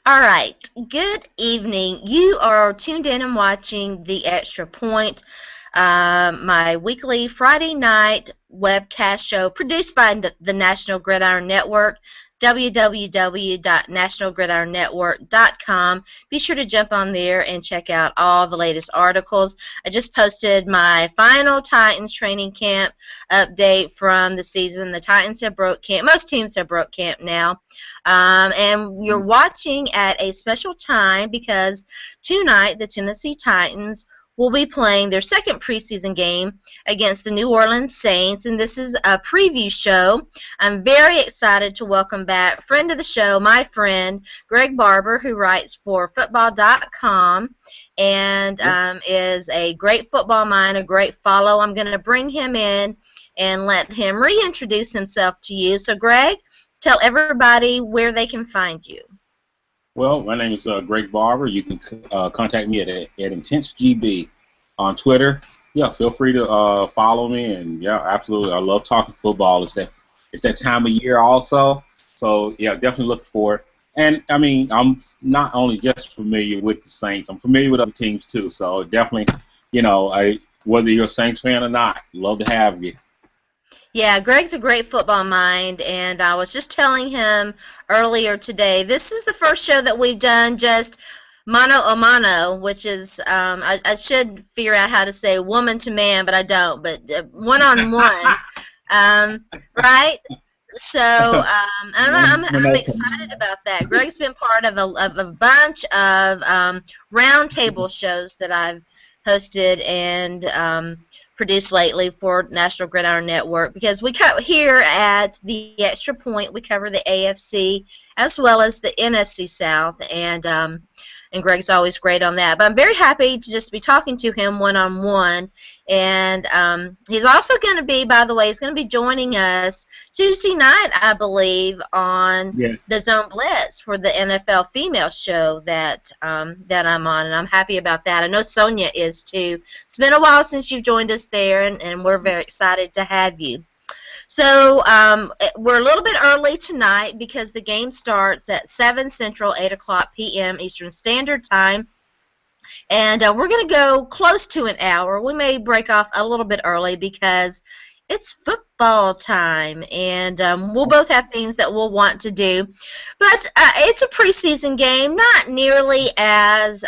All right. Good evening. You are tuned in and watching The Extra Point, my weekly Friday night webcast show produced by the National Gridiron Network, www.nationalgridironnetwork.com. Be sure to jump on there and check out all the latest articles. I just posted my final Titans training camp update from the season. The Titans have broke camp. Most teams have broke camp now. And you're watching at a special time because tonight the Tennessee Titans will be playing their second preseason game against the New Orleans Saints, and this is a preview show. I'm very excited to welcome back friend of the show, my friend, Greg Barber, who writes for football.com and is a great football mind, a great follow. I'm going to bring him in and let him reintroduce himself to you. So, Greg, tell everybody where they can find you. Well, my name is Greg Barber. You can contact me at IntenseGB on Twitter. Yeah, feel free to follow me. And yeah, absolutely, I love talking football. It's that time of year also. So yeah, definitely looking forward. And I mean, I'm not only just familiar with the Saints, I'm familiar with other teams too. So definitely, whether you're a Saints fan or not, love to have you. Yeah, Greg's a great football mind, and I was just telling him earlier today, this is the first show that we've done just mano a mano, which is, I should figure out how to say woman to man, but I don't, but one-on-one, right? So I'm excited about that. Greg's been part of a bunch of roundtable shows that I've hosted and produced lately for National Gridiron Network, because we here at the Extra Point, we cover the AFC as well as the NFC South, and Greg's always great on that. But I'm very happy to just be talking to him one-on-one, and he's also going to be, by the way, he's going to be joining us Tuesday night, I believe, on the Zone Blitz for the NFL female show that that I'm on, and I'm happy about that. I know Sonia is too. It's been a while since you've joined us there, and we're very excited to have you. So we're a little bit early tonight because the game starts at 7 Central, 8 o'clock p.m. Eastern Standard Time. And we're going to go close to an hour. We may break off a little bit early because it's football time, and we'll both have things that we'll want to do. But it's a preseason game, not nearly as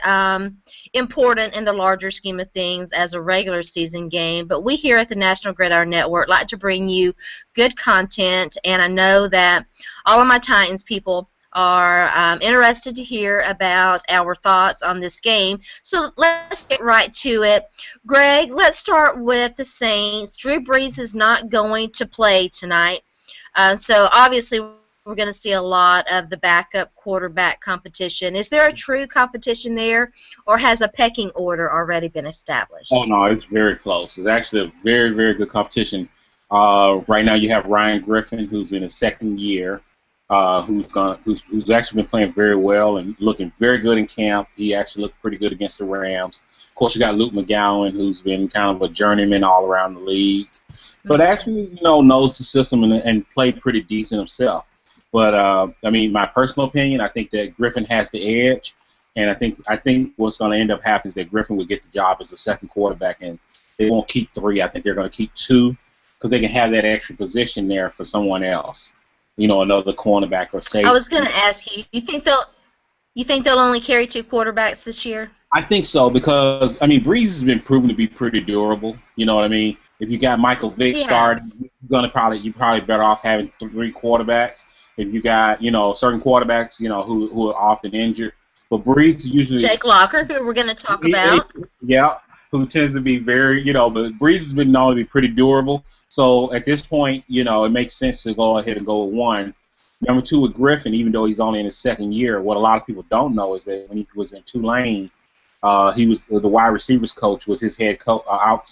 important in the larger scheme of things as a regular season game. But we here at the National Gridiron Network like to bring you good content, and I know that all of my Titans people are interested to hear about our thoughts on this game. So let's get right to it. Greg, let's start with the Saints. Drew Brees is not going to play tonight. So obviously we're going to see a lot of the backup quarterback competition. Is there a true competition there, or has a pecking order already been established? Oh, no, it's very close. It's actually a very, very good competition. Right now you have Ryan Griffin, who's in his second year. Who's actually been playing very well and looking very good in camp. He actually looked pretty good against the Rams. Of course, you got Luke McGowan, who's been kind of a journeyman all around the league, but actually, knows the system and played pretty decent himself. But I mean, my personal opinion, I think that Griffin has the edge, and I think what's going to end up happening is that Griffin will get the job as the second quarterback, and they won't keep 3. I think they're going to keep 2 because they can have that extra position there for someone else. Another cornerback or safety. I was going to ask you. You think they'll only carry 2 quarterbacks this year? I think so because Brees has been proven to be pretty durable. You know what I mean? If you got Michael Vick starting, you're probably better off having 3 quarterbacks. If you got certain quarterbacks who are often injured, but Brees usually Jake Locker, who we're going to talk about. Who tends to be very but Brees has been known to be pretty durable. So at this point, it makes sense to go ahead and go with 1. Number 2 with Griffin, even though he's only in his second year, what a lot of people don't know is that when he was in Tulane, he was the wide receivers coach was his head coach.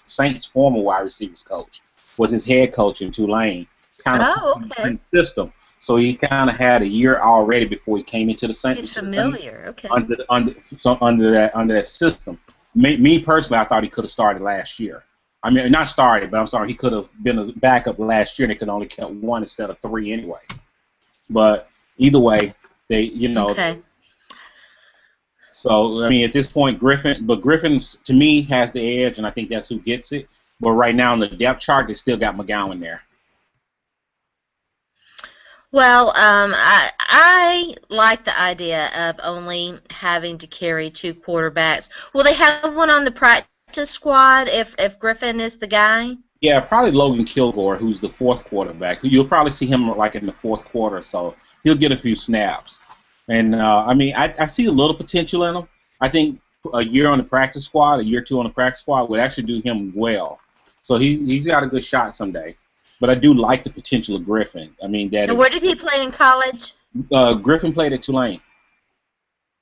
Saints' former wide receivers coach was his head coach in Tulane. System. So he kind of had a year already before he came into the Saints. He's familiar. Okay. Under that system. Me personally, I thought he could have started last year. Not started, but I'm sorry, he could have been a backup last year, and they could only kept 1 instead of 3 anyway. But either way, they, Okay. So I mean, at this point, Griffin to me has the edge, and I think that's who gets it. But right now in the depth chart, they still got McGowan there. Well, I like the idea of only having to carry two quarterbacks. Will they have one on the practice squad if Griffin is the guy? Yeah, probably Logan Kilgore, who's the fourth quarterback. You'll probably see him like in the fourth quarter, so he'll get a few snaps. And I mean, I see a little potential in him. I think a year on the practice squad, a year or two on the practice squad would actually do him well. So he's got a good shot someday. But I do like the potential of Griffin. I mean, that And where did he play in college? Griffin played at Tulane,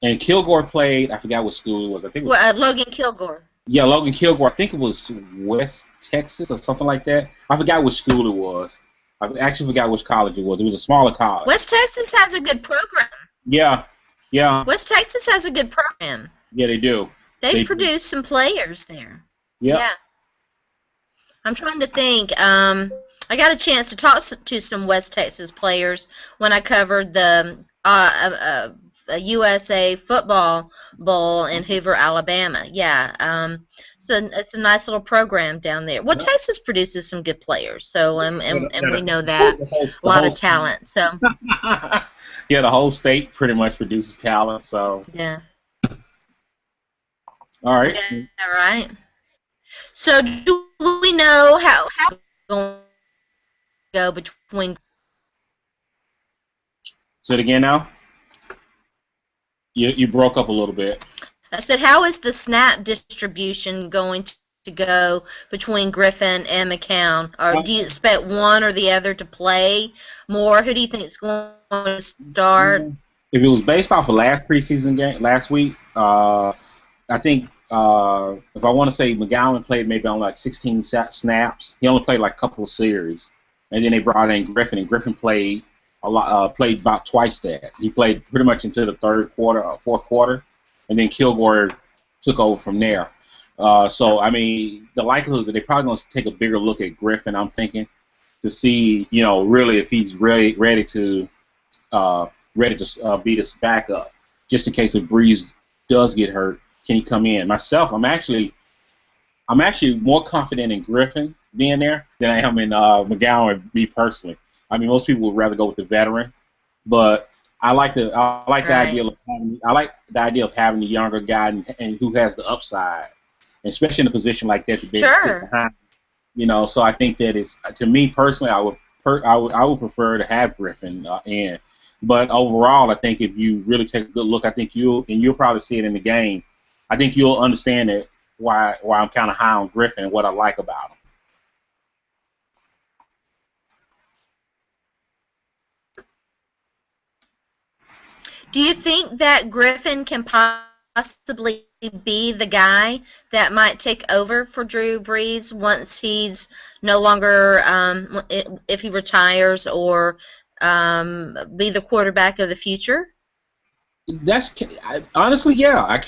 and Kilgore played. I forgot what school it was. I think it was. Well, Logan Kilgore. Yeah, Logan Kilgore. I think it was West Texas or something like that. I forgot which school it was. I actually forgot which college it was. It was a smaller college. West Texas has a good program. Yeah, yeah, West Texas has a good program. yeah. They do. They produce some players there. Yep. Yeah. I'm trying to think. I got a chance to talk to some West Texas players when I covered the USA Football Bowl in Hoover, Alabama. Yeah. So it's a nice little program down there. Well, Yep. Texas produces some good players, so and we know The that whole, a lot of talent. So yeah, the whole state pretty much produces talent. So yeah. all right. Yeah. All right. So do we know how it's going to go between? Say it again now. You broke up a little bit. I said, how is the snap distribution going to go between Griffin and McCown? Or do you expect one or the other to play more? Who do you think is going to start? If it was based off of last preseason game last week, I think if I want to say McGowan played maybe on like 16 snaps. He only played like a couple of series, and then they brought in Griffin, and Griffin played a lot. Played about twice that. He played pretty much into the third quarter, or fourth quarter, and then Kilgore took over from there. So I mean, the likelihood is that they're probably going to take a bigger look at Griffin. I'm thinking to see, really if he's really ready to be this backup, just in case if Breeze does get hurt. Can he come in? Myself, I'm actually more confident in Griffin being there than I am in McGowan. Me personally, I mean, most people would rather go with the veteran, but I like the idea of having the younger guy and who has the upside, especially in a position like that to be able to sit behind. So I think that it's, to me personally, I would prefer to have Griffin in. But overall, I think if you really take a good look, I think you'll probably see it in the game. I think you'll understand it why I'm kind of high on Griffin and what I like about him. Do you think that Griffin can possibly be the guy that might take over for Drew Brees once he's no longer, if he retires, or be the quarterback of the future? Honestly, yeah.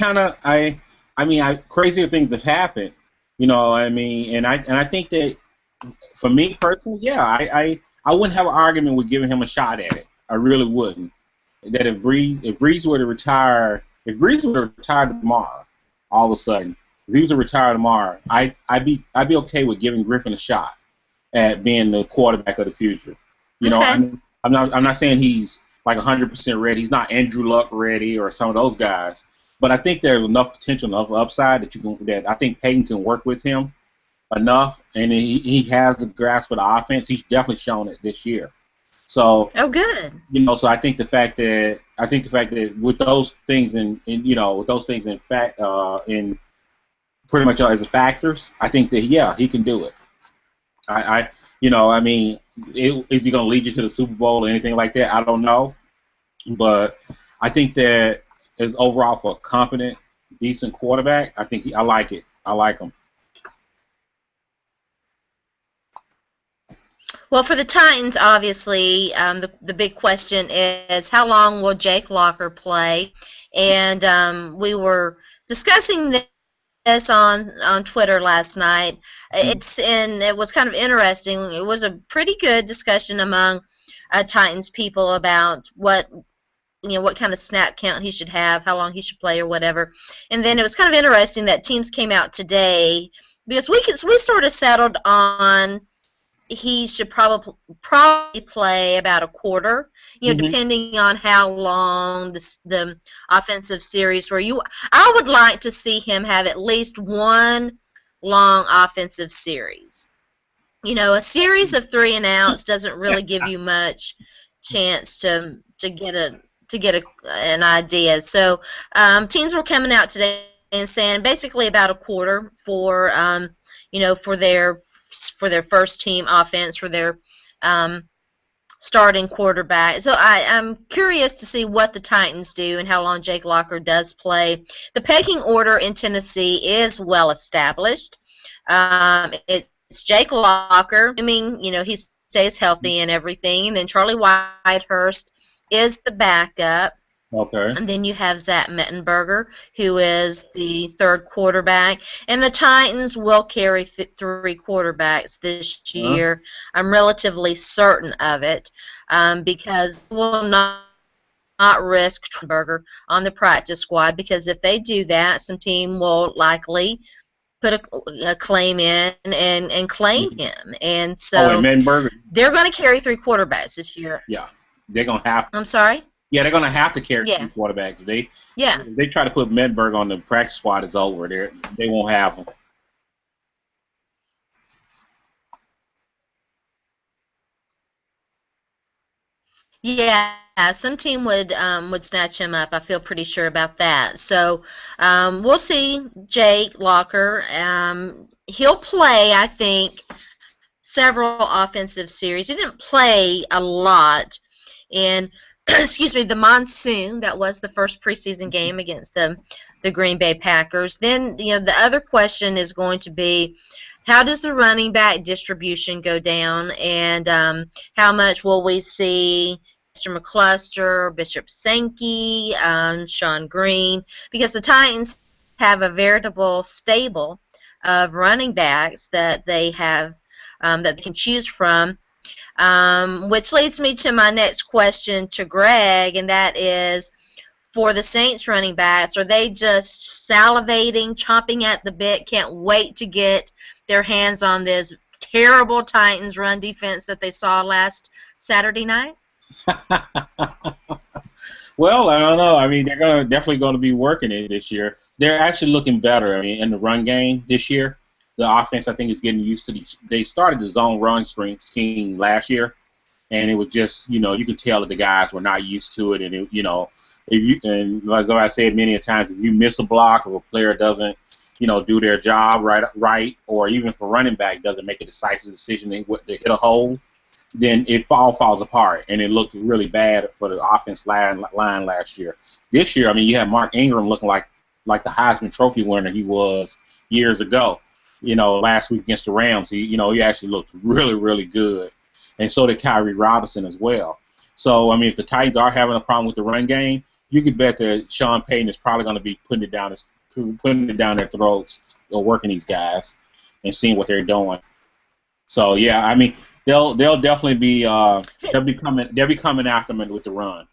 Crazier things have happened. I mean, and I think that for me personally, yeah, I wouldn't have an argument with giving him a shot at it. I really wouldn't. That if Breeze were to retire, tomorrow, all of a sudden, if he was to retire tomorrow, I'd be okay with giving Griffin a shot at being the quarterback of the future. I'm not saying he's like 100% ready. He's not Andrew Luck ready or some of those guys. But I think there's enough potential, enough upside that I think Peyton can work with him enough, and he has the grasp of the offense. He's definitely shown it this year. So good. So I think the fact that with those things in fact in pretty much as factors, I think that he can do it. I mean, is he going to lead you to the Super Bowl or anything like that? I don't know, but I think that as overall for a competent, decent quarterback, I like it. I like him. Well, for the Titans, obviously, the big question is how long will Jake Locker play? And we were discussing this on Twitter last night. It was kind of interesting. It was a pretty good discussion among Titans people about what what kind of snap count he should have, how long he should play or whatever. And then it was kind of interesting that teams came out today because we sort of settled on he should probably play about a quarter, Hmm. depending on how long the offensive series were. I would like to see him have at least one long offensive series. A series of three and outs doesn't really give you much chance to get an idea. So teams were coming out today and saying basically about a quarter for for their first team offense for their um, starting quarterback. So I'm curious to see what the Titans do and how long Jake Locker does play. The pecking order in Tennessee is well established. It's Jake Locker. I mean, he stays healthy and everything. And then Charlie Whitehurst is the backup. Okay. And then you have Zach Mettenberger, who is the third quarterback. And the Titans will carry three quarterbacks this Uh, year. I'm relatively certain of it because they will not risk Mettenberger on the practice squad because if they do that, some team will likely put a claim in and claim mhm. him. And Oh, and so Mettenberger. they're going to carry three quarterbacks this year. Yeah, they're gonna have. I'm sorry? Yeah, they're gonna have to carry Yeah. three quarterbacks. Yeah. If they try to put Mettenberger on the practice squad, it's over. They won't have him. Yeah, some team would snatch him up. I feel pretty sure about that. So we'll see Jake Locker. He'll play, I think, several offensive series. He didn't play a lot in excuse me, the monsoon. That was the first preseason game against the Green Bay Packers. Then, the other question is going to be how does the running back distribution go down, and how much will we see Mr. McCluster, Bishop Sankey, Sean Green, because the Titans have a veritable stable of running backs that they can choose from, which leads me to my next question to Greg, and that is for the Saints running backs, are they just salivating, chomping at the bit, can't wait to get their hands on this terrible Titans run defense that they saw last Saturday night? Well, I don't know. I mean, they're gonna definitely going to be working it this year. They're actually looking better. I mean, in the run game this year, the offense I think is getting used to these. They started the zone run scheme last year, and it was just you could tell that the guys were not used to it, and if you and as I said many a times, if you miss a block or a player doesn't do their job right, or even if a running back doesn't make a decisive decision to hit a hole, then it all falls apart, and it looked really bad for the offense line last year. This year, I mean, you have Mark Ingram looking like the Heisman Trophy winner he was years ago. Last week against the Rams, he actually looked really really good, and so did Kyrie Robinson as well. So I mean, if the Titans are having a problem with the run game, you could bet that Sean Payton is probably going to be putting it down their throats or working these guys and seeing what they're doing. So yeah, I mean they'll definitely be they'll be coming after them with the run.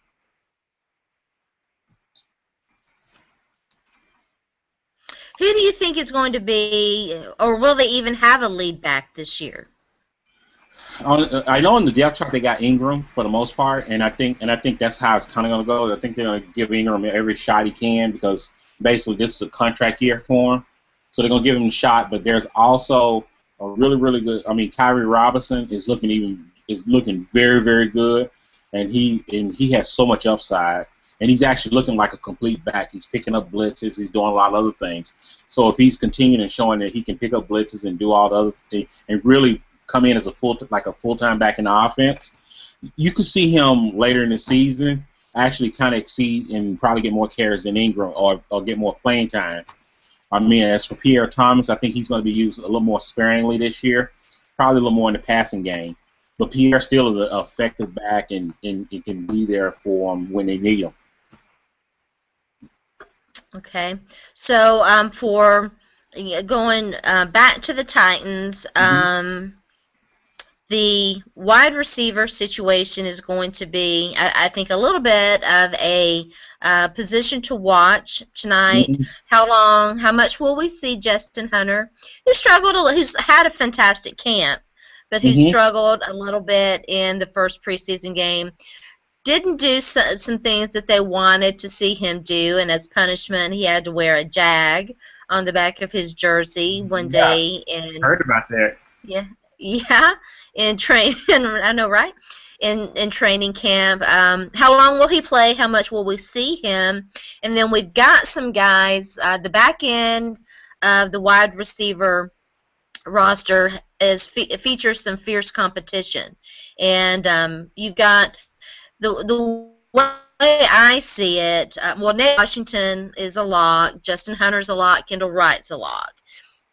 Who do you think is going to be, or will they even have a lead back this year? I know in the depth chart they got Ingram for the most part, and I think that's how it's kind of going to go. I think they're going to give Ingram every shot he can because basically this is a contract year for him, so they're going to give him a shot. But there's also a really really good. I mean, Kyrie Robinson is looking very very good, and he has so much upside. And he's actually looking like a complete back. He's picking up blitzes. He's doing a lot of other things. So if he's continuing showing that he can pick up blitzes and do all the other things and really come in as a full-time back in the offense, you could see him later in the season actually kind of exceed and probably get more carries than Ingram or get more playing time. I mean, as for Pierre Thomas, I think he's going to be used a little more sparingly this year, probably a little more in the passing game. But Pierre still is an effective back and he can be there for them when they need him. Okay, so for going back to the Titans, Hmm. The wide receiver situation is going to be, I think, a little bit of a position to watch tonight. Mm-hmm. How much will we see Justin Hunter, who's had a fantastic camp, but who Mm-hmm. struggled a little bit in the first preseason game? Didn't do some things that they wanted to see him do, and as punishment, he had to wear a jag on the back of his jersey one Yes, day in heard about that. yeah, yeah, in train. I know, right? In training camp. How long will he play? How much will we see him? And then we've got some guys. The back end of the wide receiver roster features some fierce competition, and you've got the way I see it. Well, Nate Washington is a lock. Justin Hunter's a lock. Kendall Wright's a lock.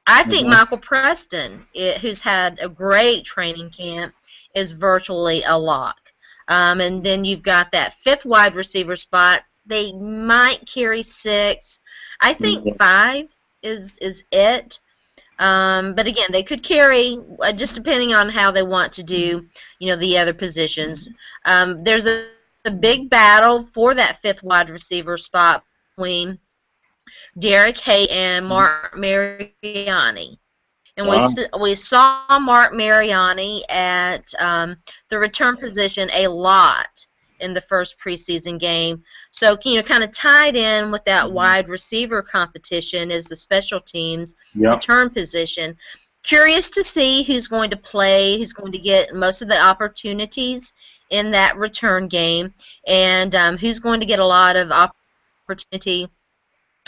I think Mm-hmm. Michael Preston, who's had a great training camp, is virtually a lock. And then you've got that fifth wide receiver spot. They might carry six. I think five is it. But again, they could carry just depending on how they want to do, the other positions. There's a big battle for that fifth wide receiver spot between Derek Hay and Mark Mariani. And we saw Mark Mariani at the return position a lot in the first preseason game. So, kind of tied in with that wide receiver competition is the special teams return position. Curious to see who's going to play, who's going to get most of the opportunities in that return game, and who's going to get a lot of opportunity.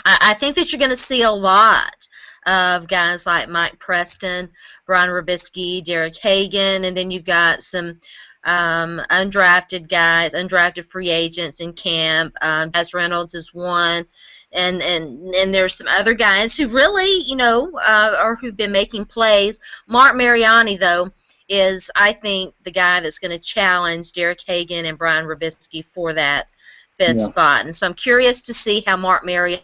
I think that you're going to see a lot of guys like Mike Preston, Brian Robisky, Derek Hagan, and then you've got some undrafted guys, undrafted free agents in camp. Jazz Reynolds is one, and there's some other guys who really, or who've been making plays. Mark Mariani, though, is, I think, the guy that's going to challenge Derek Hagan and Brian Robisky for that fifth spot. And so I'm curious to see how Mark Mariani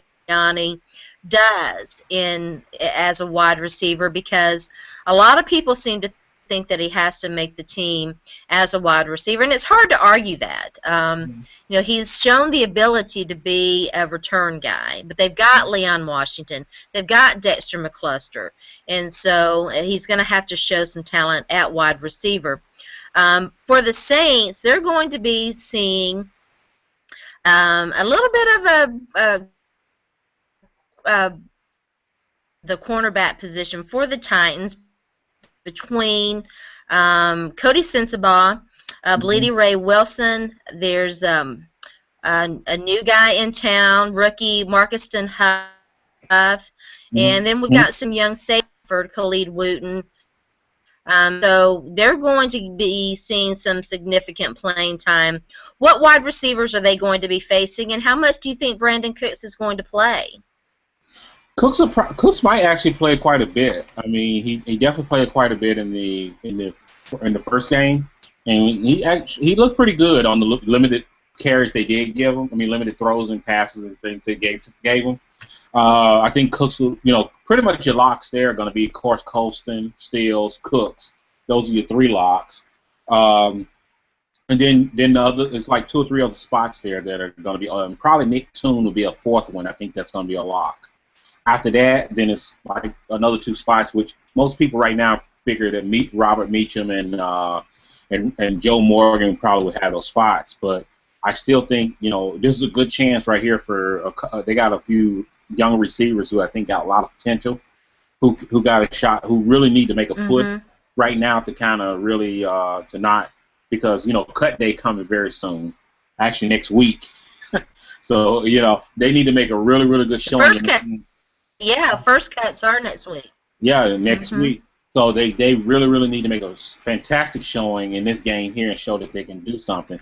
does as a wide receiver, because a lot of people seem to think that he has to make the team as a wide receiver, and it's hard to argue that. He's shown the ability to be a return guy, but they've got Leon Washington, they've got Dexter McCluster, and so he's going to have to show some talent at wide receiver. For the Saints, they're going to be seeing a little bit of the cornerback position for the Titans between Cody Sensabaugh, Bleedy Ray Wilson. There's a new guy in town, rookie Marcuston Huff, and then we've got some young safety for Khalid Wooten. So they're going to be seeing some significant playing time. What wide receivers are they going to be facing, and how much do you think Brandon Cooks is going to play? Cooks might actually play quite a bit. I mean, he definitely played quite a bit in the first game, and he looked pretty good on the limited carries they did give him. I mean, limited throws and passes and things they gave him. I think Cooks, pretty much your locks there are going to be, of course, Colston, Stills, Cooks. Those are your three locks. And then the other, it's like two or three other spots there that are going to be. Probably Nick Toon will be a fourth one. I think that's going to be a lock. After that, then it's like another two spots, which most people right now figure that Robert Meacham and Joe Morgan probably would have those spots. But I still think, this is a good chance right here for they got a few young receivers who I think got a lot of potential, who got a shot, who really need to make a push right now to kind of really to not, because cut day coming very soon, actually next week. So they need to make a really, really good showing. First cuts are next week. Yeah, next week. So they really, really need to make a fantastic showing in this game here and show that they can do something.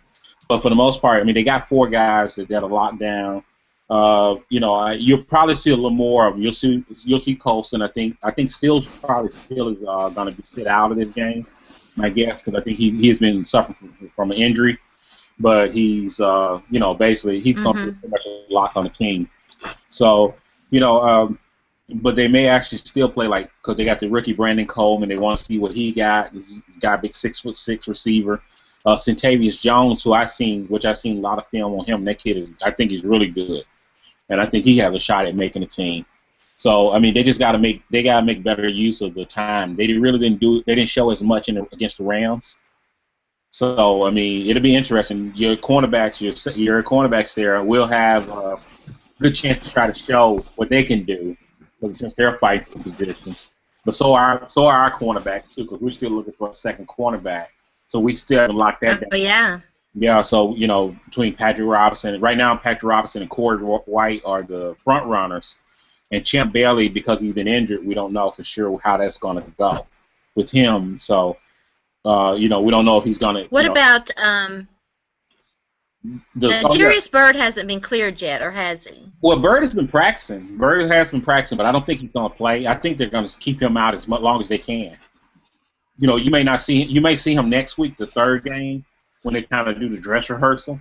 But for the most part, I mean, they got four guys that are locked down. You'll probably see a little more of them. You'll see Colston. I think Stills probably is going to be sit out of this game, my guess, because I think he has been suffering from an injury. But he's basically he's going to be pretty much locked on the team. So but they may actually still play like because they got the rookie Brandon Coleman. They want to see what he got. He's got a big 6'6" receiver. Centavious Jones, which I seen a lot of film on him. That kid I think he's really good, and I think he has a shot at making the team. So I mean, they just gotta make better use of the time. They really they didn't show as much against the Rams. So I mean, it'll be interesting. Your cornerbacks there will have a good chance to try to show what they can do, because since they're fighting for position. But so are our cornerbacks too, because we're still looking for a second cornerback. So we still haven't locked that down. Oh yeah. Yeah, so between Patrick Robinson, right now Patrick Robinson and Corey White are the front runners, and Champ Bailey, because he's been injured, we don't know for sure how that's going to go with him. So we don't know if he's going to. What about Jarius Byrd hasn't been cleared yet, or has he? Well, Byrd has been practicing. But I don't think he's going to play. I think they're going to keep him out as long as they can. You may see him next week, the third game, when they kind of do the dress rehearsal.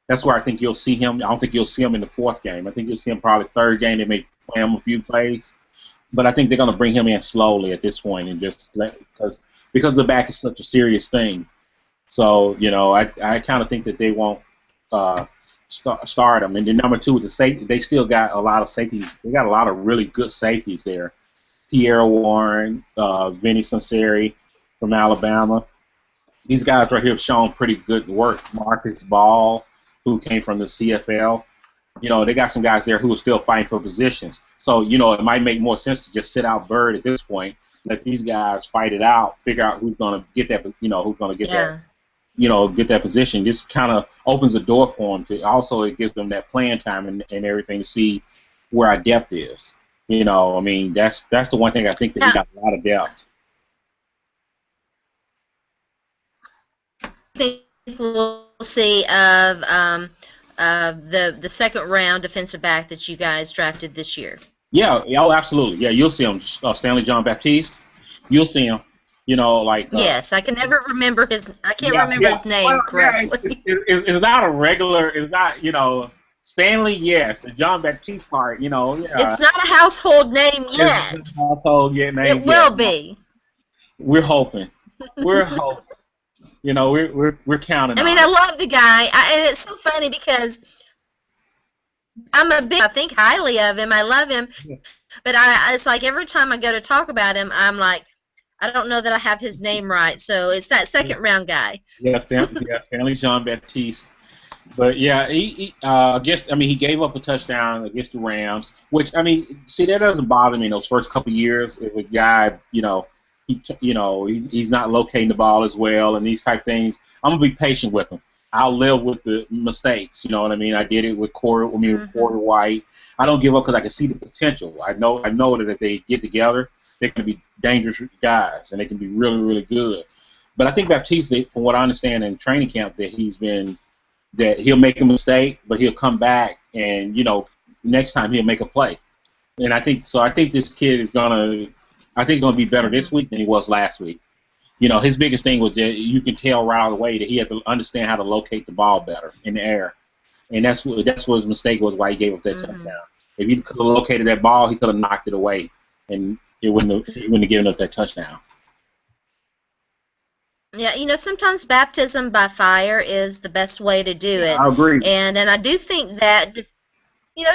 That's where I think you'll see him. I don't think you'll see him in the fourth game. I think you'll see him probably third game. They may play him a few plays, but I think they're going to bring him in slowly at this point, and just because the back is such a serious thing. So I kind of think that they won't start him. And then number two with the safety, they still got a lot of safeties. They got a lot of really good safeties there. Pierre Warren, Vinny Sunseri from Alabama. These guys right here have shown pretty good work. Marcus Ball, who came from the CFL. They got some guys there who are still fighting for positions. So, it might make more sense to just sit out Byrd at this point, let these guys fight it out, figure out who's going to get that, who's going to get that, get that position. This kind of opens the door for them. It gives them that playing time and everything to see where our depth is. I mean, that's the one thing I think that we got a lot of depth. I think we'll see of the second round defensive back that you guys drafted this year. Yeah, absolutely. Yeah, you'll see him. Stanley John Baptiste. You'll see him. Yes, I can never remember his. I can't remember his name correctly. It's not a regular. It's not Stanley. Yes, the John Baptiste part. Yeah. It's not a household name yet. It's not a household name. It will be. We're hoping. We're hoping. We're counting. I mean, I love the guy, and it's so funny because I think highly of him. I love him, but it's like every time I go to talk about him, I'm like, I don't know that I have his name right. So it's that second round guy. Yeah, Stanley Jean Baptiste. But yeah, he gave up a touchdown against the Rams, which that doesn't bother me in those first couple of years. If a guy, he's not locating the ball as well and these type things, I'm gonna be patient with him. I'll live with the mistakes. You know what I mean? I did it with Corey White. I don't give up because I can see the potential. I know that if they get together, they can be dangerous guys and they can be really, really good. But I think Baptiste, from what I understand in training camp, that he'll make a mistake, but he'll come back and next time he'll make a play. And I think this kid is gonna be better this week than he was last week. His biggest thing was that you can tell right away that he had to understand how to locate the ball better in the air, and that's what his mistake was. Why he gave up that touchdown. If he could have located that ball, he could have knocked it away, and he wouldn't have given up that touchdown. Yeah, sometimes baptism by fire is the best way to do it. I agree. And I do think that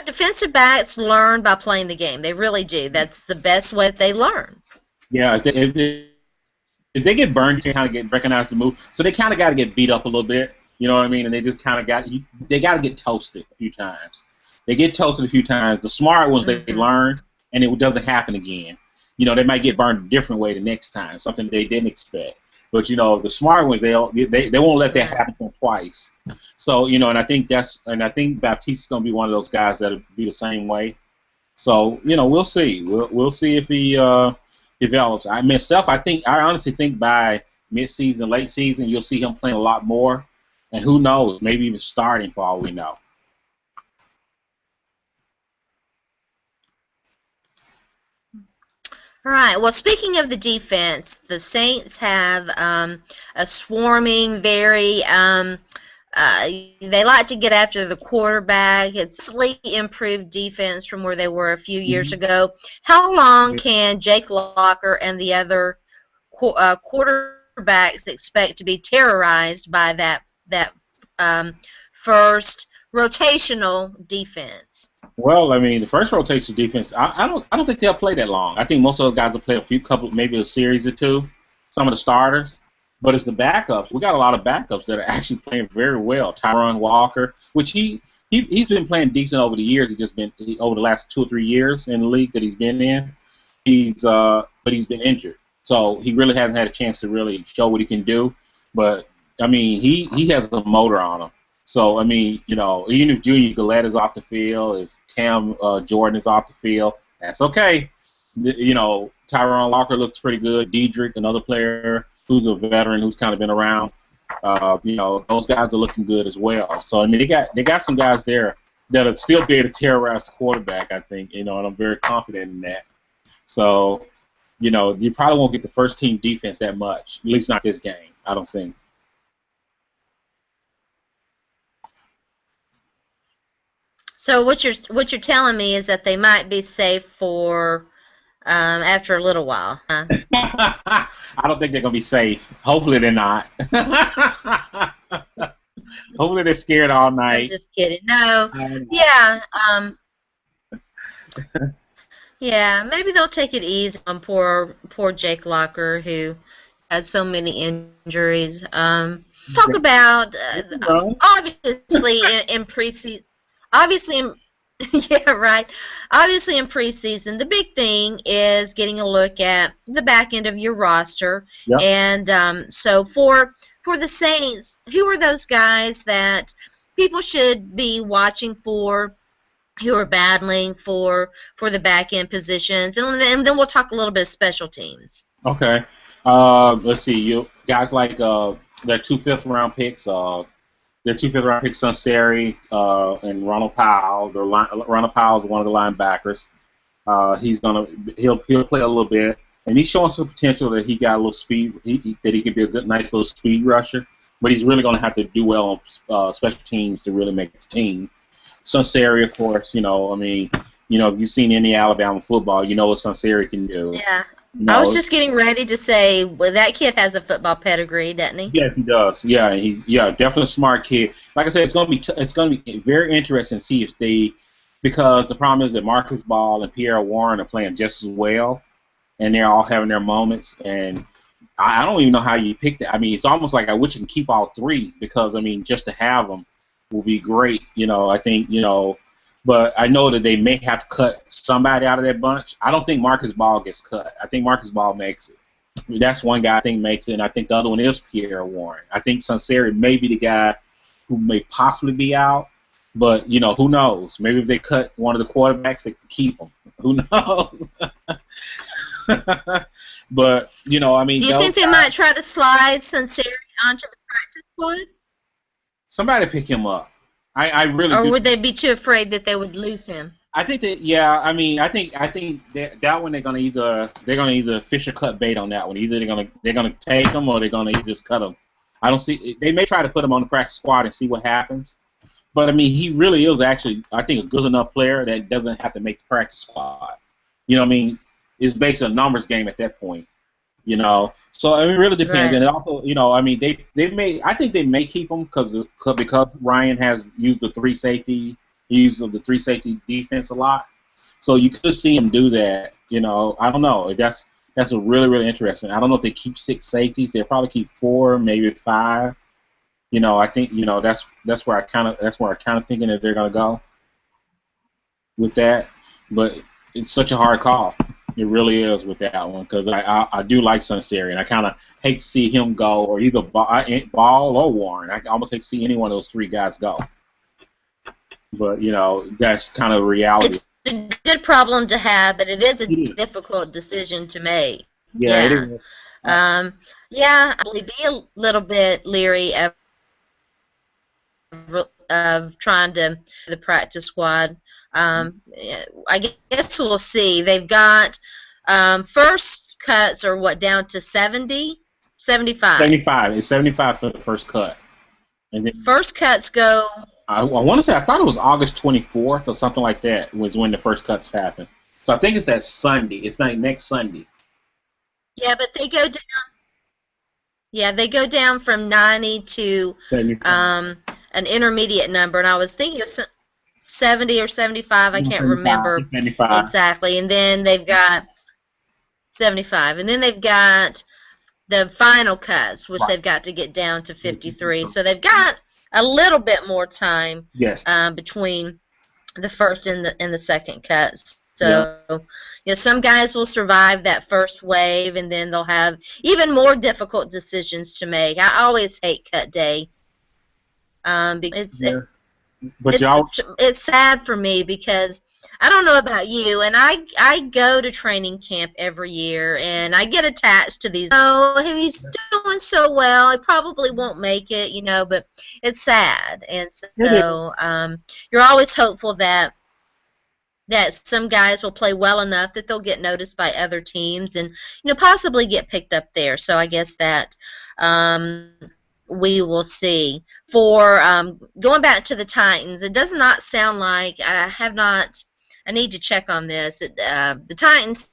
defensive backs learn by playing the game. They really do. That's the best way they learn. Yeah, if they get burned, they kind of recognize the move. So they kind of got to get beat up a little bit. You know what I mean? And they just kind of got to get toasted a few times. They get toasted a few times. The smart ones, they learn, and it doesn't happen again. They might get burned a different way the next time, something they didn't expect. But the smart ones, they won't let that happen twice. So and I think Baptiste is gonna be one of those guys that'll be the same way. So we'll see. We'll see if he develops. I honestly think by mid-season, late season, you'll see him playing a lot more, and who knows, maybe even starting for all we know. All right. Well, speaking of the defense, the Saints have a swarming, very they like to get after the quarterback. It's slightly improved defense from where they were a few years Mhm. ago. How long can Jake Locker and the other quarterbacks expect to be terrorized by that um, first rotational defense? Well, I mean, the first rotation defense, I don't think they'll play that long. I think most of those guys will play a few couple, maybe a series or two. Some of the starters, but it's the backups. We got a lot of backups that are actually playing very well. Tyron Walker, which he's been playing decent over the years. Over the last 2 or 3 years in the league that he's been in. But he's been injured, so he really hasn't had a chance to really show what he can do. But I mean, he has a motor on him. So I mean, even if Junior Gillette is off the field, if Cam Jordan is off the field, that's okay. Tyron Walker looks pretty good. Diedrich, another player who's a veteran who's kind of been around. Those guys are looking good as well. So I mean, they got some guys there that'll still be able to terrorize the quarterback. I think, and I'm very confident in that. So, you probably won't get the first team defense that much, at least not this game. I don't think. So what you're telling me is that they might be safe for after a little while. Huh? I don't think they're gonna be safe. Hopefully they're not. Hopefully they're scared all I'm night. just kidding. No, Um, yeah, yeah. Maybe they'll take it easy on poor Jake Locker who has so many injuries. Talk about obviously in preseason. Obviously, yeah, right. Obviously, in preseason, the big thing is getting a look at the back end of your roster. Yep. And so for the Saints, who are those guys that people should be watching for, who are battling for the back end positions, and then we'll talk a little bit of special teams. Okay. Let's see. You guys like their 2 5th-round picks. Their 2 5th-round picks, Sunseri and Ronald Powell. Ronald Powell is one of the linebackers. He'll play a little bit, and he's showing some potential that he got a little speed. That he could be a good, nice little speed rusher. But he's really going to have to do well on special teams to really make the team. Sunseri, of course, I mean, if you've seen any Alabama football, you know what Sunseri can do. Yeah. You I was know, just getting ready to say, well, that kid has a football pedigree, doesn't he? yes, he does. Yeah, he's definitely a smart kid. Like I said, it's gonna be very interesting to see if because the problem is that Marcus Ball and Pierre Warren are playing just as well, and they're all having their moments. And I don't even know how you pick that. I mean, it's almost like I wish you can keep all three because I mean, just to have them will be great. I think but I know that they may have to cut somebody out of that bunch. I don't think Marcus Ball gets cut. I think Marcus Ball makes it. That's one guy I think makes it, and I think the other one is Pierre Warren. I think Sunseri may be the guy who may possibly be out, but who knows? Maybe if they cut one of the quarterbacks, they can keep him. Who knows? But I mean, Do you think they might try to slide Sunseri onto the practice squad? somebody pick him up. I really Or do. would they be too afraid that they would lose him? I think that yeah. I mean, I think that one they're gonna either fish or cut bait on that one. Either they're gonna take him or they're gonna just cut him. I don't see. They may try to put him on the practice squad and see what happens. But I mean, he really is actually, I think, a good enough player that doesn't have to make the practice squad. You know what I mean? It's basically a numbers game at that point. So I mean, it really depends. Right. And it also, I mean, I think they may keep him because Ryan has used the three safety. He used the three safety defense a lot. So you could see him do that. I don't know. That's a really, really interesting. I don't know if they keep 6 safeties. They'll probably keep 4, maybe 5. I think that's where I kind of thinking that they're gonna go with that. But it's such a hard call. It really is with that one because I do like Sunseri and I kind of hate to see him go or either Ball or Warren. I almost hate to see any one of those 3 guys go. But that's kind of reality. It's a good problem to have, but it is a It is. difficult decision to make. Yeah, it Yeah. is. Yeah, I would be a little bit leery of trying to the practice squad. I guess we'll see. They've got first cuts are what down to 70, 75. 75. It's 75 for the first cut. And then First cuts go. I want to say I thought it was August 24th or something like that was when the first cuts happened. So I think it's that Sunday. It's not next Sunday. Yeah, but they go down. Yeah, they go down from 90 to 75. an intermediate number, and I was thinking of 70 or 75. I can't 75. remember It's 75. exactly. And then they've got 75, and then they've got the final cuts, which Right. they've got to get down to 53. So they've got a little bit more time Yes. between the first and the second cuts. Yeah. So, some guys will survive that first wave, and then they'll have even more difficult decisions to make. I always hate cut day. Because Yeah. But y'all. it's sad for me because I don't know about you, and I go to training camp every year, and I get attached to these. Oh, he's doing so well. He probably won't make it, but it's sad, and It is. so you're always hopeful that some guys will play well enough that they'll get noticed by other teams and possibly get picked up there. So I guess that we will see. For going back to the Titans, it does not sound like I need to check on this. The Titans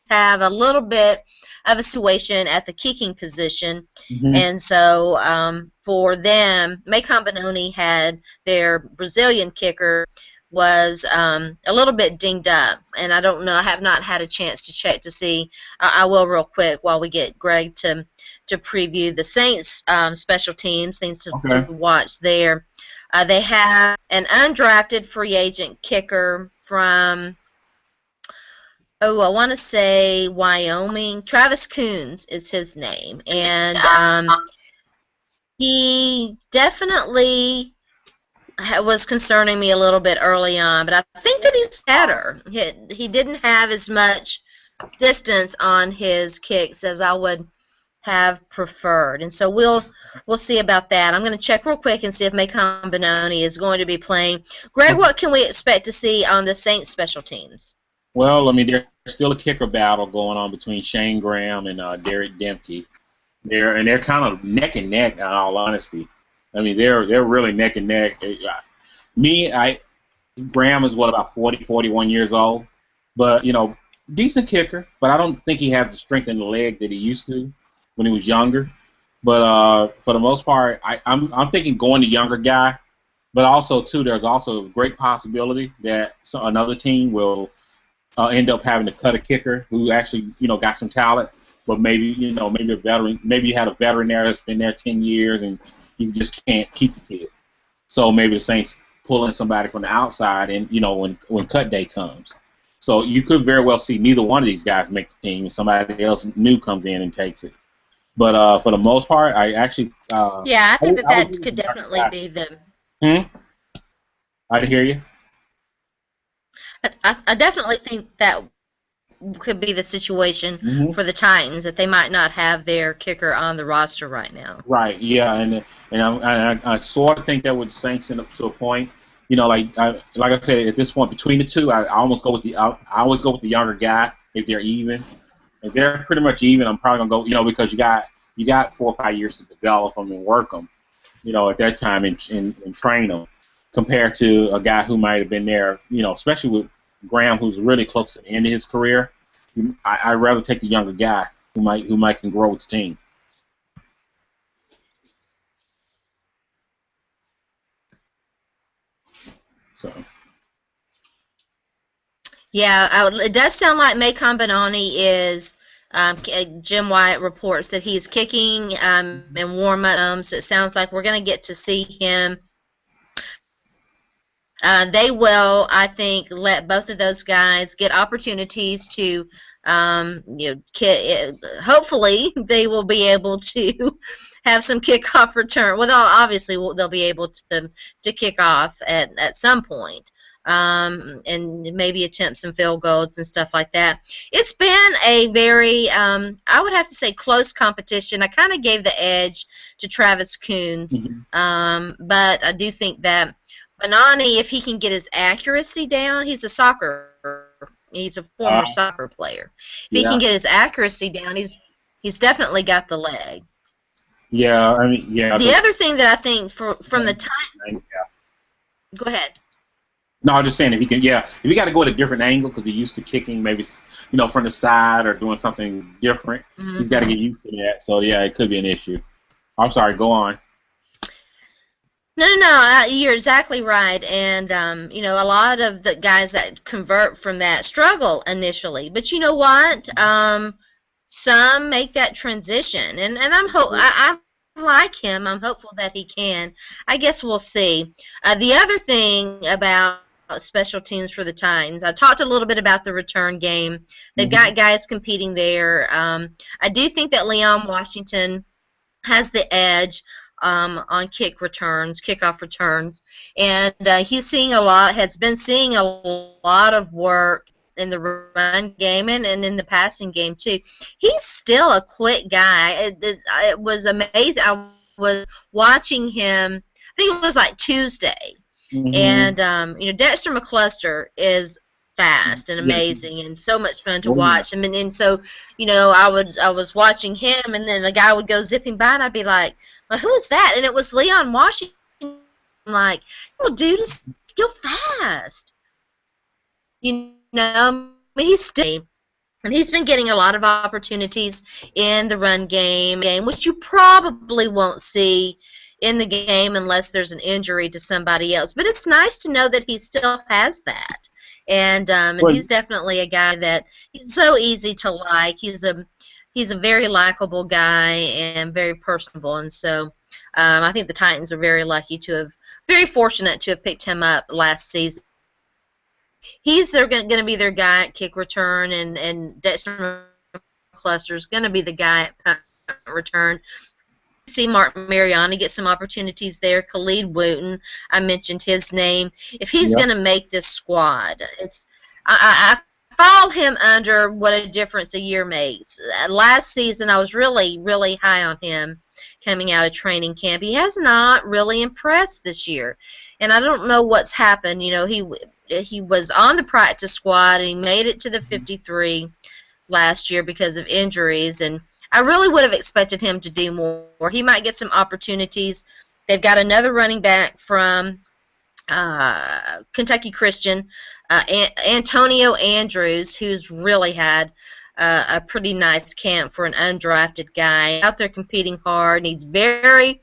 have a little bit of a situation at the kicking position, Mm-hmm. and so for them, Macon Benoni had their Brazilian kicker was a little bit dinged up, and I don't know. I have not had a chance to check to see. I will real quick while we get Greg to preview the Saints special teams, things to Okay. watch there. They have an undrafted free agent kicker from, I want to say Wyoming. Travis Coons is his name, and he definitely was concerning me a little bit early on, but I think that he's better. He didn't have as much distance on his kicks as I would have preferred, and so we'll see about that. I'm going to check real quick and see if Macon Benoni is going to be playing. Greg, what can we expect to see on the Saints special teams? Well, I mean, there's still a kicker battle going on between Shane Graham and Derek Dempsey. They're kind of neck and neck. In all honesty, I mean, they're really neck and neck. Graham is what, about 40, 41 years old, but decent kicker. But I don't think he has the strength in the leg that he used to when he was younger. But for the most part, I'm thinking going the younger guy. But also too, there's also a great possibility that another team will end up having to cut a kicker who actually got some talent, but maybe a veteran, maybe you had a veteran there that's been there 10 years and you just can't keep the kid. So maybe the Saints pull in somebody from the outside, and when cut day comes. So you could very well see neither one of these guys make the team, and somebody else new comes in and takes it. But for the most part, I actually Yeah, I think I would that could definitely be the. Hmm? I didn't hear you. I definitely think that could be the situation Hmm. for the Titans, that they might not have their kicker on the roster right now. Right. Yeah, and I sort of think that with the Saints to a point. Like I said, at this point between the two, I always go with the younger guy if they're even. If they're pretty much even, I'm probably gonna go. Because you got 4 or 5 years to develop them and work them. At that time and train them, compared to a guy who might have been there. Especially with Graham, who's really close to the end of his career. I'd rather take the younger guy who might can grow with the team. So. Yeah, it does sound like Macon Benoni is. Jim Wyatt reports that he's kicking in warm-up, so it sounds like we're going to get to see him. They will, I think, let both of those guys get opportunities to, hopefully they will be able to have some kickoff return. Well, obviously they'll be able to kick off at some point, and maybe attempt some field goals and stuff like that. It's been a very, I would have to say, close competition. I kind of gave the edge to Travis Coons, Mhm. but I do think that Benoni, if he can get his accuracy down, he's a Uh, former soccer player. If he yeah. can get his accuracy down, he's definitely got the leg. Yeah, I mean, yeah, The because other thing that I think from the time, go ahead. no, I'm just saying if he can, yeah, if he got to go at a different angle because he's used to kicking maybe from the side or doing something different, he's got to Hmm. get used to that. So yeah, it could be an issue. I'm sorry, go on. No, no, no. You're exactly right. And, a lot of the guys that convert from that struggle initially. But you know what? Some make that transition. And I like him. I'm hopeful that he can. I guess we'll see. The other thing about special teams for the Titans, I talked a little bit about the return game. They've Hmm. got guys competing there. I do think that Leon Washington has the edge on kickoff returns, and he's seeing a lot, has been seeing a lot of work in the run game and in the passing game too. He's still a quick guy. It was amazing. I was watching him. I think it was like Tuesday, Hmm. and Dexter McCluster is fast and Yeah. amazing and so much fun to Oh yeah. watch. And so I was watching him, and then a guy would go zipping by, and I'd be like, "Well, who is that?" And it was Leon Washington. I'm like, "Oh, dude is still fast." I mean, he's still. And he's been getting a lot of opportunities in the run game, which you probably won't see in the game unless there's an injury to somebody else. But it's nice to know that he still has that. And Well, he's definitely a guy that he's so easy to like. He's a very likable guy and very personable. And so I think the Titans are very fortunate to have picked him up last season. He's going to be their guy at kick return, and Dexter McCluster is going to be the guy at punt return. See Mark Mariani get some opportunities there. Khalid Wooten, I mentioned his name. If he's yeah. going to make this squad, I file him under what a difference a year makes. Last season, I was really, really high on him coming out of training camp. He has not really impressed this year, and I don't know what's happened. He was on the practice squad and he made it to the 53 last year because of injuries, and I really would have expected him to do more. He might get some opportunities. They've got another running back from Kentucky Christian, Antonio Andrews, who's really had a pretty nice camp for an undrafted guy. Out there competing hard, and he's very.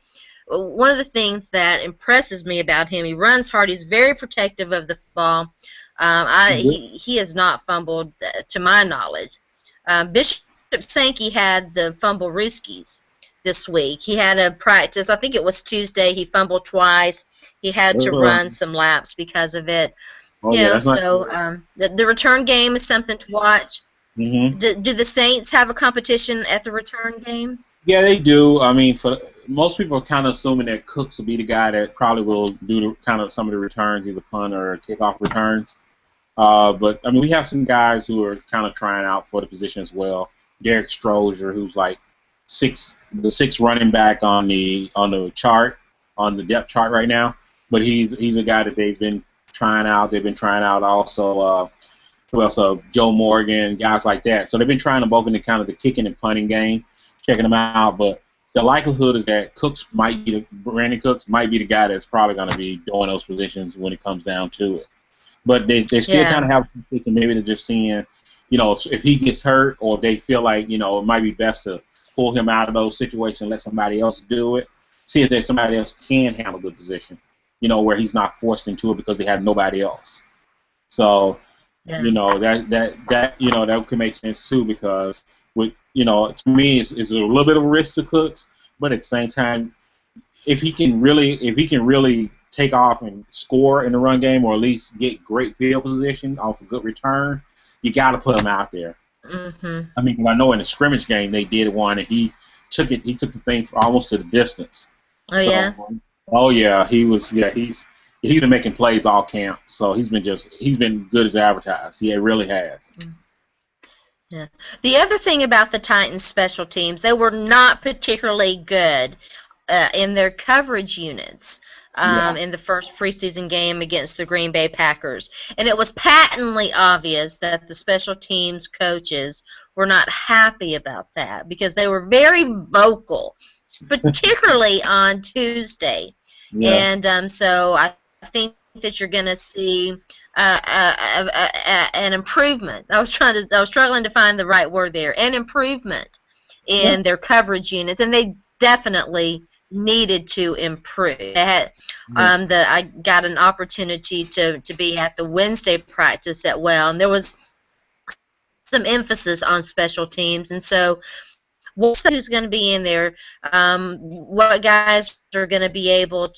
One of the things that impresses me about him, he runs hard. He's very protective of the football. He has not fumbled, to my knowledge. Bishop Sankey had the fumble rooskies this week. He had a practice. I think it was Tuesday. He fumbled twice. He had to Uh, run some laps because of it. oh yeah, that's not. So the return game is something to watch. Hmm. Do the Saints have a competition at the return game? Yeah, they do. I mean, for most people are kind of assuming that Cooks will be the guy that probably will do kind of some of the returns, either punt or kickoff returns. But I mean, we have some guys who are kind of trying out for the position as well. Derek Strozier, who's like the sixth running back on the chart, on the depth chart right now. But he's a guy that they've been trying out. They've been trying out also. Who else? Joe Morgan, guys like that. So they've been trying them both in the kind of the kicking and punting game, checking them out. But the likelihood is that Brandon Cooks might be the guy that's probably going to be doing those positions when it comes down to it. But they still kind Yeah. of have thinking maybe they're just seeing, if he gets hurt or if they feel like, it might be best to pull him out of those situations and let somebody else do it. See if there's somebody else can handle the position, where he's not forced into it because they have nobody else. So, Yeah. that could make sense too because to me it's a little bit of a risk to Cooks, but at the same time if he can really take off and score in the run game or at least get great field position off a good return, you got to put him out there. Mhm. I mean, 'cause I know in the scrimmage game they did one and he took it. He took the thing for almost to the distance. Oh So, yeah. oh yeah, he was. Yeah, he's been making plays all camp. So he's been good as advertised. Yeah, it really has. Yeah. The other thing about the Titans special teams, they were not particularly good in their coverage units. Yeah. in the first preseason game against the Green Bay Packers. And it was patently obvious that the special teams coaches were not happy about that because they were very vocal, particularly on Tuesday. Yeah. And so I think that you're going to see an improvement. I was struggling to find the right word there. An improvement Yeah. in their coverage units, and they definitely needed to improve. They had Yeah. I got an opportunity to be at the Wednesday practice at Well, and there was some emphasis on special teams, and so who's going to be in there, what guys are going to be able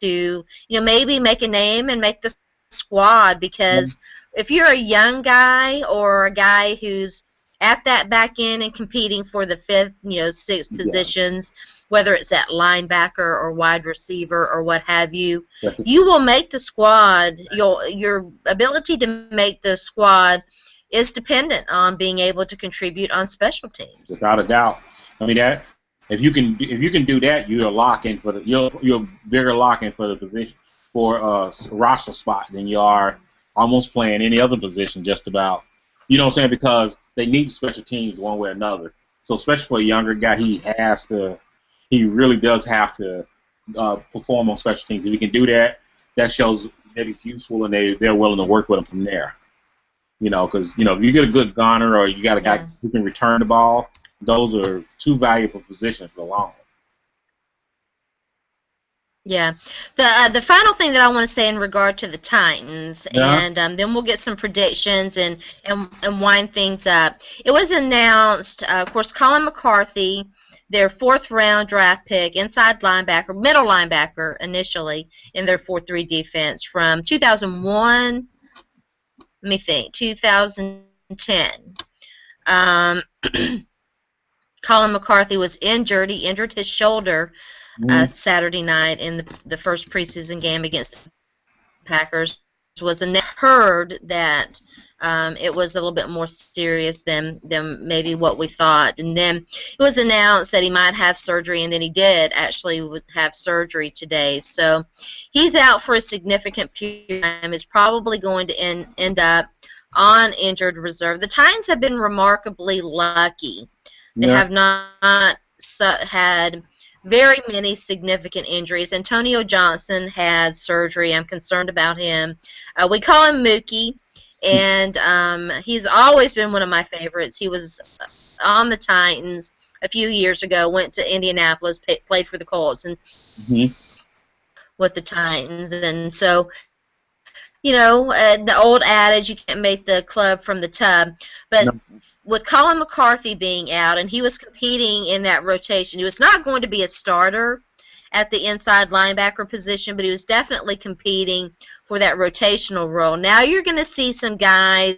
to, maybe make a name and make the squad. Because if you're a young guy or a guy who's at that back end and competing for the fifth, sixth Yeah. positions, whether it's at linebacker or wide receiver or what have you, That's a, you will make the squad. Your ability to make the squad is dependent on being able to contribute on special teams. without a doubt. I mean that if you can do that, you're a lock in for the you're a bigger lock in for the position for a roster spot than you are almost playing any other position. Just about, you know what I'm saying? Because they need special teams one way or another. So especially for a younger guy, he really does have to perform on special teams. If he can do that, that shows that he's useful and they're willing to work with him from there. Because if you get a good gunner or you got a guy who can return the ball, those are two valuable positions for the long. Yeah. The final thing that I want to say in regard to the Titans, Yeah. and then we'll get some predictions and wind things up. It was announced, of course, Colin McCarthy, their fourth-round draft pick, inside linebacker, middle linebacker initially in their 4-3 defense from 2001. Let me think, 2010. Colin McCarthy was injured. He injured his shoulder Saturday night in the first preseason game against the Packers. Was heard that it was a little bit more serious than maybe what we thought. And then it was announced that he might have surgery, and then he did actually have surgery today. So he's out for a significant period of time. Is probably going to end up on injured reserve. The Titans have been remarkably lucky. They have not had very many significant injuries. Antonio Johnson had surgery. I'm concerned about him. We call him Mookie, and he's always been one of my favorites. He was on the Titans a few years ago, went to Indianapolis, played for the Colts, and with the Titans. And so, the old adage, you can't make the club from the tub. But with Colin McCarthy being out, and he was competing in that rotation, he was not going to be a starter at the inside linebacker position, but he was definitely competing for that rotational role. Now you're going to see some guys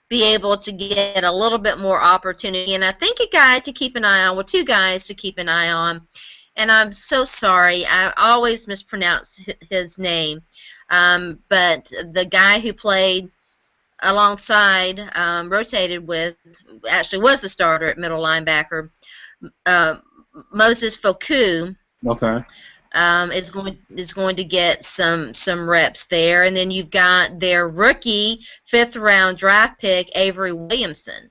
be able to get a little bit more opportunity, and I think a guy to keep an eye on, well, two guys to keep an eye on, and I'm so sorry, I always mispronounce his name. But the guy who played alongside, rotated with, actually was the starter at middle linebacker, Moses Foku. Okay. Is going to get some reps there, and then you've got their rookie 5th-round draft pick Avery Williamson,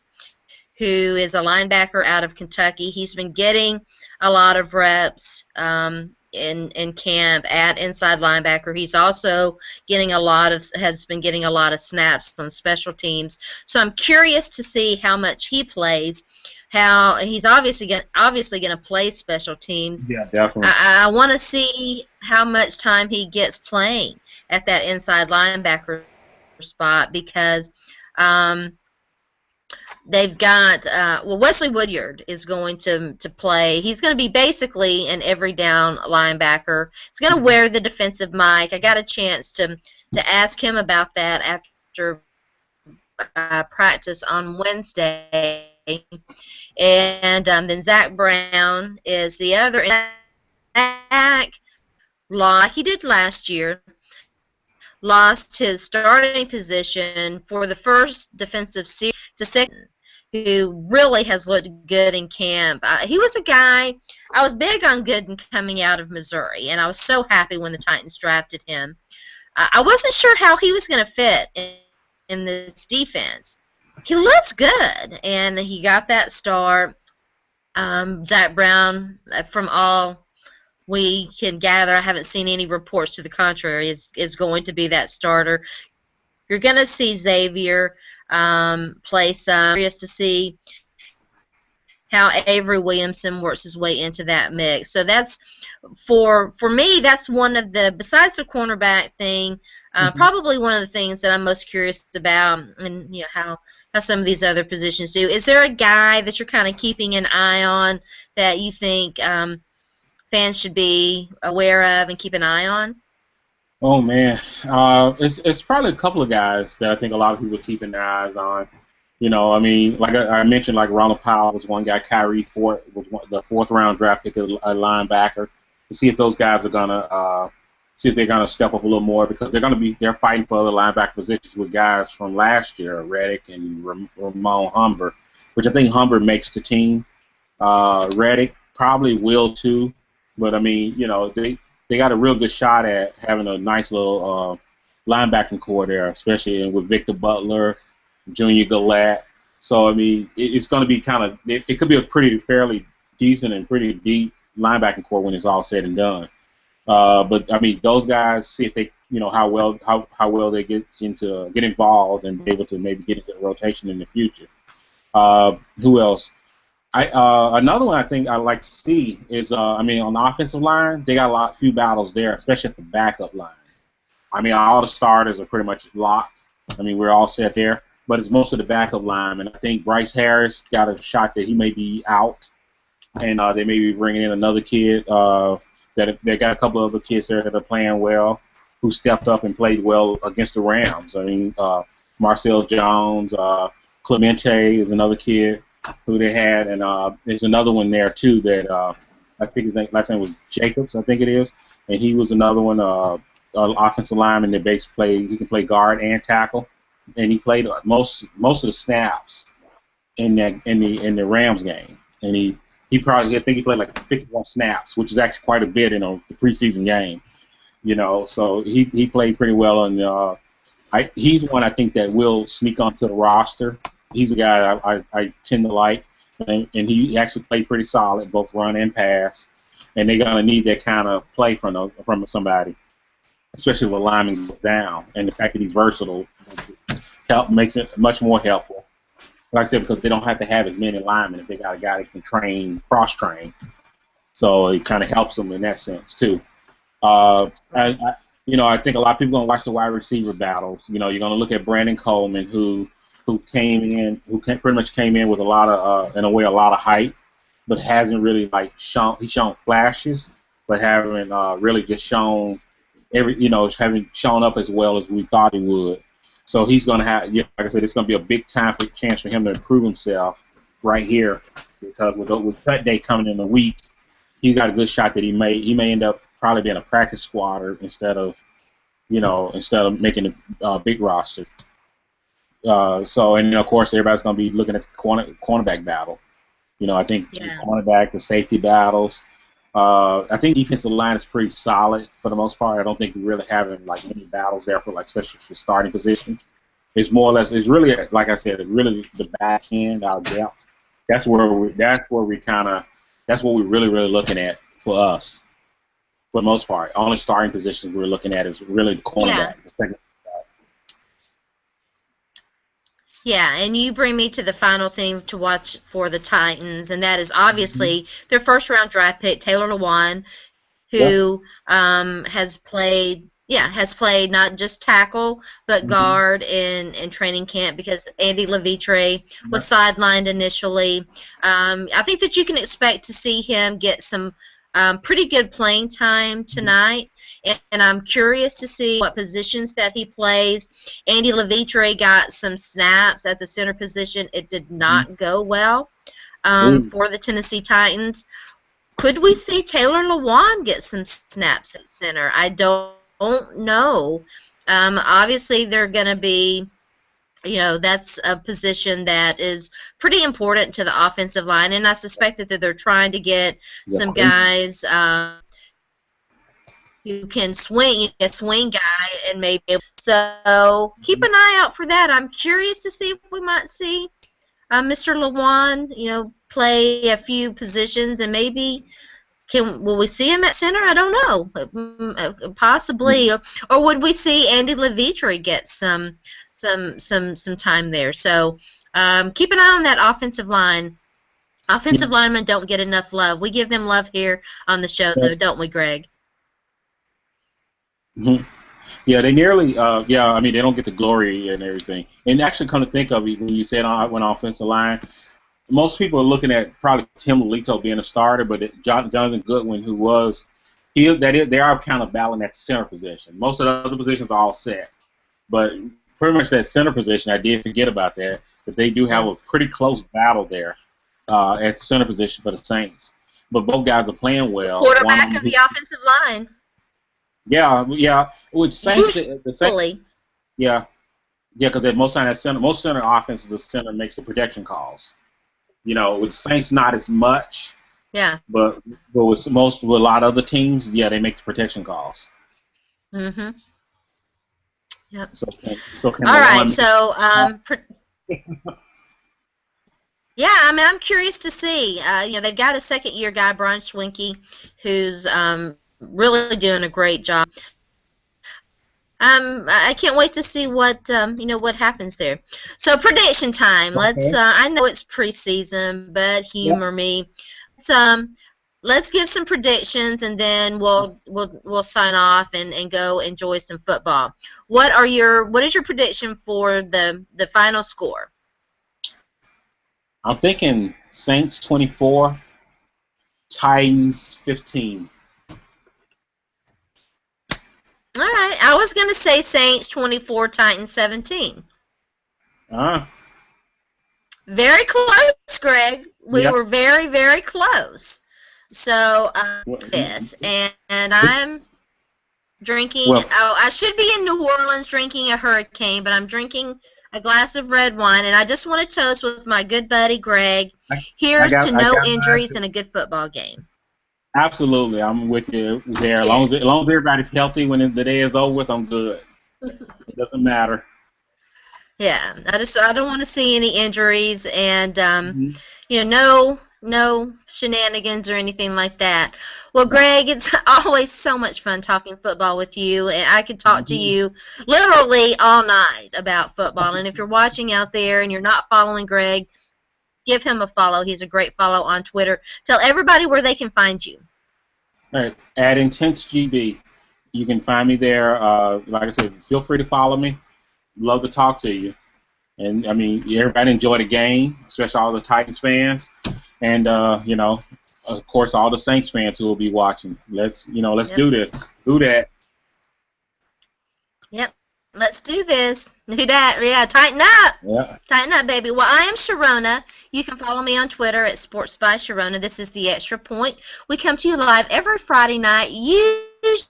who is a linebacker out of Kentucky. He's been getting a lot of reps in camp at inside linebacker. He's also has been getting a lot of snaps on special teams. So I'm curious to see how much he plays. How he's obviously going to play special teams. Yeah, definitely. I want to see how much time he gets playing at that inside linebacker spot, because they've got Wesley Woodyard is going to play. He's going to be basically an every down linebacker. He's going to wear the defensive mic. I got a chance to ask him about that after practice on Wednesday. And then Zach Brown is the other. Zach, like he did last year, lost his starting position for the first defensive series to second. who really has looked good in camp. He was a guy, I was big on Gooden coming out of Missouri, and I was so happy when the Titans drafted him. I wasn't sure how he was going to fit in this defense. He looks good, and he got that start. Zach Brown, from all we can gather, I haven't seen any reports to the contrary, is going to be that starter. You're going to see Xavier play some. Curious to see how Avery Williamson works his way into that mix. So that's for me. That's one of the, besides the cornerback thing, probably one of the things that I'm most curious about, and how some of these other positions do. Is there a guy that you're kind of keeping an eye on that you think fans should be aware of and keep an eye on? Oh man, it's probably a couple of guys that I think a lot of people are keeping their eyes on. I mean, like I mentioned, like Ronald Powell was one guy. Kyrie Fort was the fourth-round draft pick, a linebacker. To see if those guys are gonna see if they're gonna step up a little more, because they're fighting for the linebacker positions with guys from last year, Reddick and Ramon Humber, which I think Humber makes the team. Reddick probably will too, but I mean, they got a real good shot at having a nice little linebacking core there, especially with Victor Butler, Junior Gillette. So, I mean, it's going to be it could be a fairly decent and pretty deep linebacking core when it's all said and done. But, I mean, those guys, see if they, how well they get involved and be able to maybe get into the rotation in the future. Who else? Another one I think I like to see is, I mean, on the offensive line, they got few battles there, especially at the backup line. I mean, all the starters are pretty much locked. I mean, we're all set there, but it's most of the backup line. And I think Bryce Harris got a shot that he may be out, and they may be bringing in another kid. They got a couple of other kids there that are playing well, who stepped up and played well against the Rams. I mean, Marcel Jones, Clemente is another kid who they had, and there's another one there too that I think last name was Jacobs, I think it is, and he was another one, offensive lineman that he can play guard and tackle, and he played most of the snaps in the Rams game, and I think he played like 51 snaps, which is actually quite a bit in the preseason game, so he played pretty well, and he's one I think that will sneak onto the roster. He's a guy I tend to like, and he actually played pretty solid, both run and pass. And they're gonna need that kind of play from somebody, especially if a lineman goes down. And the fact that he's versatile makes it much more helpful. Like I said, because they don't have to have as many linemen if they got a guy that can cross-train. So it kind of helps them in that sense too. I think a lot of people are gonna watch the wide receiver battles. You're gonna look at Brandon Coleman, who pretty much came in with a lot of hype, but hasn't really he's shown flashes, but haven't really just shown haven't shown up as well as we thought he would. So he's going to have, like I said, it's going to be a big chance for him to improve himself right here, because with cut day coming in a week, he got a good shot that he may end up probably being a practice squatter instead of making a big roster. And of course, everybody's going to be looking at the cornerback battle. I think the cornerback, the safety battles. I think defensive line is pretty solid for the most part. I don't think we're really having many battles there for especially for starting positions. It's more or less, it's really, like I said, really the back end, our depth. That's what we're really, really looking at for us. For the most part, only starting positions we're looking at is really the cornerback. Yeah. Yeah, and you bring me to the final thing to watch for the Titans, and that is obviously their first-round draft pick, Taylor Lewan, who has played not just tackle but guard in training camp, because Andy Levitre was sidelined initially. I think that you can expect to see him get some pretty good playing time tonight. And I'm curious to see what positions that he plays. Andy Levitre got some snaps at the center position. It did not go well for the Tennessee Titans. Could we see Taylor Lewan get some snaps at center? I don't know. Obviously, they're going to be That's a position that is pretty important to the offensive line, and I suspect that they're trying to get some guys who can swing, a swing guy, and maybe. So keep an eye out for that. I'm curious to see if we might see Mr. Lewan, play a few positions, and maybe will we see him at center? I don't know. Possibly, or would we see Andy Levitre get some time there? So keep an eye on that offensive line. Offensive linemen don't get enough love. We give them love here on the show, though, don't we, Greg? Mm-hmm. Yeah, they nearly. I mean, they don't get the glory and everything. And actually, come to think of it, when you said when offensive line, most people are looking at probably Tim Lito being a starter, but Jonathan Goodwin, who was, they are kind of battling at the center position. Most of the other positions are all set, but pretty much that center position, I did forget about that. But they do have a pretty close battle there at the center position for the Saints. But both guys are playing well. Quarterback of the offensive line. Yeah. Which Saints, Usually. Yeah, because most center offenses, the center makes the protection calls. With Saints not as much. Yeah. But with a lot of other teams, they make the protection calls. Mhm. Yep. So all right. So yeah, I mean, I'm curious to see. They've got a second-year guy, Brian Schwenke, who's really doing a great job. I can't wait to see what what happens there. So prediction time. Okay. I know it's preseason, but humor me. Let's give some predictions, and then we'll sign off and go enjoy some football. What is your prediction for the final score? I'm thinking Saints 24, Titans 15. All right. I was going to say Saints 24, Titans 17. Very close, Greg. We were very, very close. So yes, and I'm drinking. I should be in New Orleans drinking a hurricane, but I'm drinking a glass of red wine, and I just want to toast with my good buddy Greg. Here's to no injuries and a good football game. Absolutely, I'm with you there. As long as everybody's healthy when the day is over with, I'm good. It doesn't matter. Yeah, I don't want to see any injuries, and no shenanigans or anything like that. Well, Greg, it's always so much fun talking football with you, and I could talk to you literally all night about football. And if you're watching out there and you're not following Greg, give him a follow. He's a great follow on Twitter. Tell everybody where they can find you. All right, at IntenseGB. You can find me there. Like I said, feel free to follow me. Love to talk to you. And, I mean, everybody enjoy the game, especially all the Titans fans. And, of course, all the Saints fans who will be watching. Let's do this. Do that. Yep. Let's do this. Do that. Yeah, tighten up. Yeah. Tighten up, baby. Well, I am Sharona. You can follow me on Twitter at Sports by Sharona. This is The Extra Point. We come to you live every Friday night, usually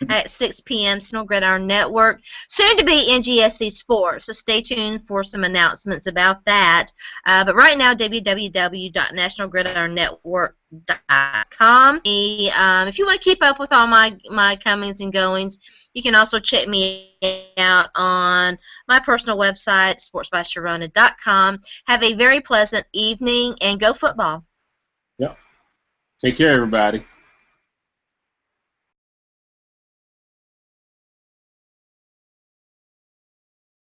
at 6 p.m. Central Gridiron Network, soon to be NGSC Sports. So stay tuned for some announcements about that. But right now, www.nationalgridironnetwork.com. If you want to keep up with all my comings and goings, you can also check me out on my personal website, sportsbysharona.com. Have a very pleasant evening, and go football. Yep. Take care, everybody.